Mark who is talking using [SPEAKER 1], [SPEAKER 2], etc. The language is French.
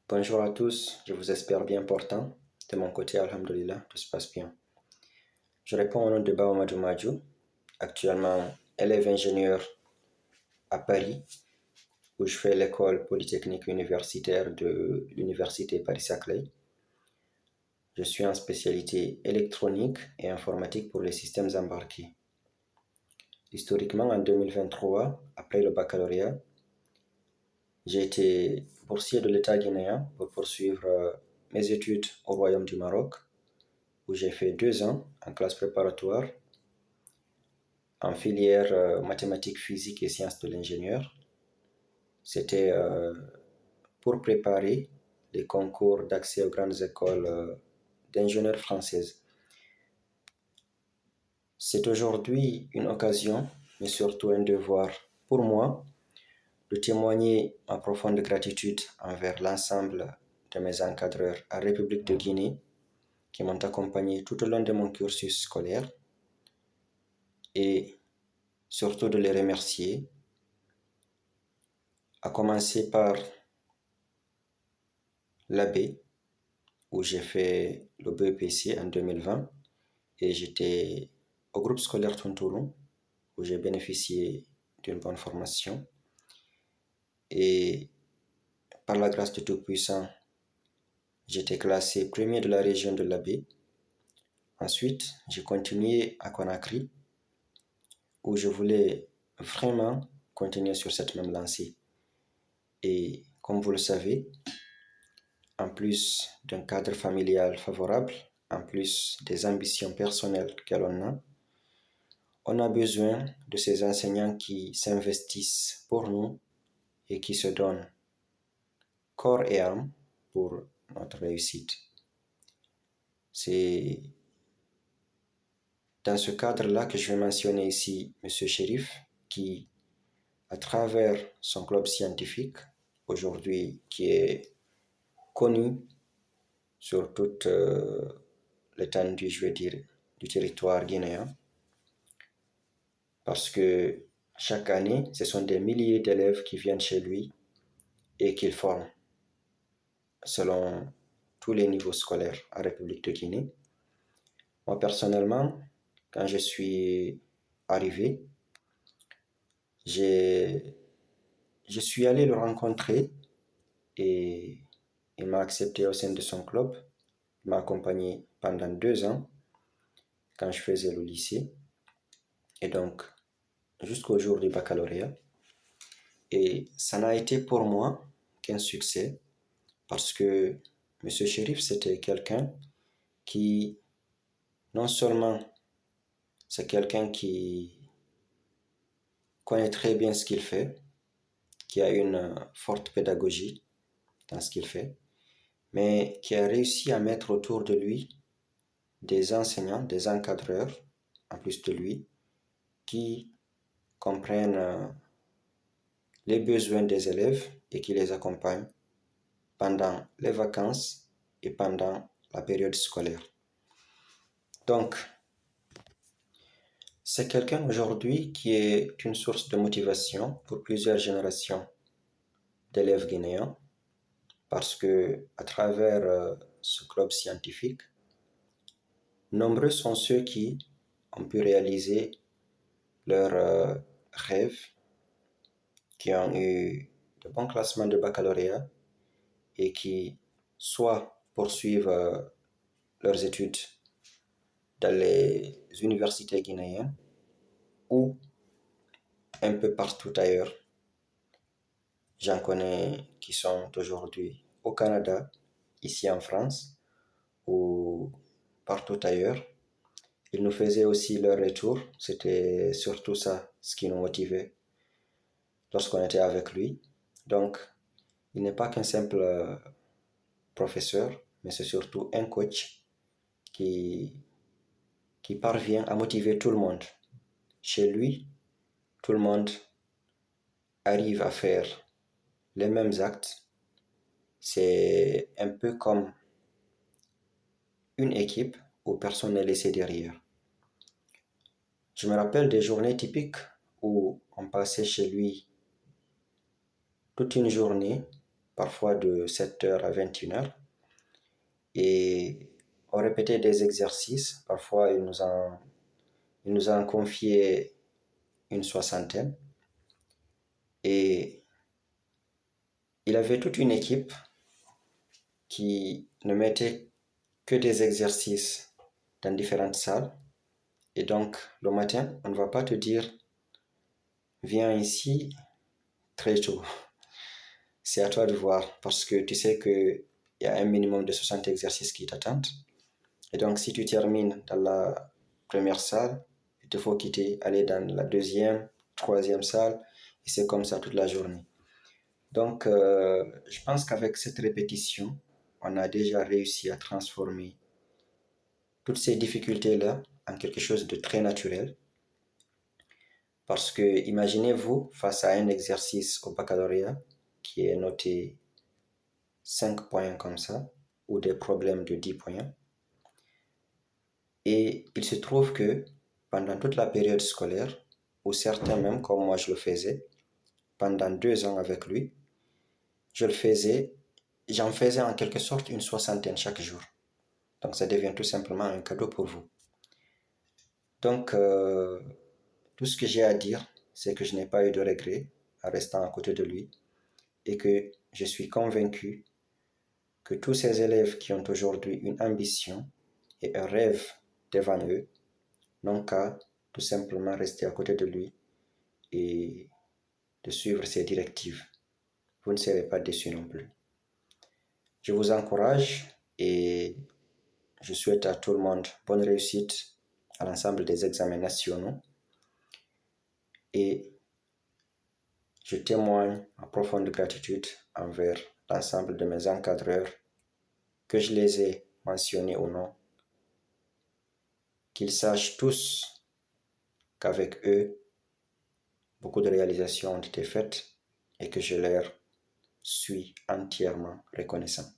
[SPEAKER 1] Bonjour à tous, je vous espère bien portant. De mon côté, Alhamdulillah, tout se passe bien. Je réponds au nom de Bawa Madou Madjou, actuellement élève ingénieur à Paris, où je fais l'école polytechnique universitaire de l'université Paris-Saclay. Je suis en spécialité électronique et informatique pour les systèmes embarqués. Historiquement, en 2023, après le baccalauréat, j'ai été boursier de l'État guinéen pour poursuivre mes études au Royaume du Maroc, où j'ai fait 2 ans en classe préparatoire en filière mathématiques, physique et sciences de l'ingénieur. C'était pour préparer les concours d'accès aux grandes écoles d'ingénieurs françaises. C'est aujourd'hui une occasion, mais surtout un devoir pour moi de témoigner ma profonde gratitude envers l'ensemble de mes encadreurs en République de Guinée qui m'ont accompagné tout au long de mon cursus scolaire et surtout de les remercier, à commencer par l'AB, où j'ai fait le BEPC en 2020 et j'étais au groupe scolaire Tontoulon, où j'ai bénéficié d'une bonne formation. Et par la grâce du Tout-Puissant, j'étais classé premier de la région de l'AB. Ensuite, j'ai continué à Conakry, où je voulais vraiment continuer sur cette même lancée. Et comme vous le savez, en plus d'un cadre familial favorable, en plus des ambitions personnelles que l'on a, on a besoin de ces enseignants qui s'investissent pour nous et qui se donnent corps et âme pour notre réussite. C'est dans ce cadre-là que je vais mentionner ici M. Chérif, qui, à travers son club scientifique, aujourd'hui qui est connu sur toute l'étendue, je veux dire, du territoire guinéen, parce que chaque année, ce sont des milliers d'élèves qui viennent chez lui et qu'il forme selon tous les niveaux scolaires en République de Guinée. Moi, personnellement, quand je suis arrivé, je suis allé le rencontrer et il m'a accepté au sein de son club. Il m'a accompagné pendant 2 ans quand je faisais le lycée et donc jusqu'au jour du baccalauréat. Et ça n'a été pour moi qu'un succès parce que M. Chérif, c'était quelqu'un qui, non seulement c'est quelqu'un qui connaît très bien ce qu'il fait, qui a une forte pédagogie dans ce qu'il fait, mais qui a réussi à mettre autour de lui des enseignants, des encadreurs, en plus de lui, qui comprennent les besoins des élèves et qui les accompagnent pendant les vacances et pendant la période scolaire. Donc, c'est quelqu'un aujourd'hui qui est une source de motivation pour plusieurs générations d'élèves guinéens parce que à travers ce club scientifique, nombreux sont ceux qui ont pu réaliser leurs rêves, qui ont eu de bons classements de baccalauréat et qui soit poursuivent leurs études dans les universités guinéennes ou un peu partout ailleurs. J'en connais qui sont aujourd'hui au Canada, ici en France ou partout ailleurs. Ils nous faisaient aussi leur retour. C'était surtout ça, ce qui nous motivait lorsqu'on était avec lui. Donc, il n'est pas qu'un simple professeur, mais c'est surtout un coach qui, qui parvient à motiver tout le monde. Chez lui, tout le monde arrive à faire les mêmes actes. C'est un peu comme une équipe où personne n'est laissé derrière. Je me rappelle des journées typiques où on passait chez lui toute une journée parfois de 7 heures à 21 heures. Et on répétait des exercices. Parfois, il nous en confié une soixantaine. Et il avait toute une équipe qui ne mettait que des exercices dans différentes salles. Et donc, le matin, on ne va pas te dire, viens ici très tôt. C'est à toi de voir parce que tu sais qu'il y a un minimum de 60 exercices qui t'attendent. Et donc, si tu termines dans la première salle, il te faut quitter, aller dans la deuxième, troisième salle, et c'est comme ça toute la journée. Donc, je pense qu'avec cette répétition, on a déjà réussi à transformer toutes ces difficultés-là en quelque chose de très naturel. Parce que imaginez-vous face à un exercice au baccalauréat qui est noté 5 points comme ça, ou des problèmes de 10 points. Et il se trouve que pendant toute la période scolaire, ou certains même, comme moi je le faisais, pendant 2 ans avec lui, j'en faisais en quelque sorte une soixantaine chaque jour. Donc ça devient tout simplement un cadeau pour vous. Donc tout ce que j'ai à dire, c'est que je n'ai pas eu de regrets en restant à côté de lui et que je suis convaincu que tous ces élèves qui ont aujourd'hui une ambition et un rêve devant eux n'ont qu'à tout simplement rester à côté de lui et de suivre ses directives. Vous ne serez pas déçus non plus. Je vous encourage et je souhaite à tout le monde bonne réussite à l'ensemble des examens nationaux et je témoigne ma profonde gratitude envers l'ensemble de mes encadreurs, que je les ai mentionnés ou non, qu'ils sachent tous qu'avec eux, beaucoup de réalisations ont été faites et que je leur suis entièrement reconnaissant.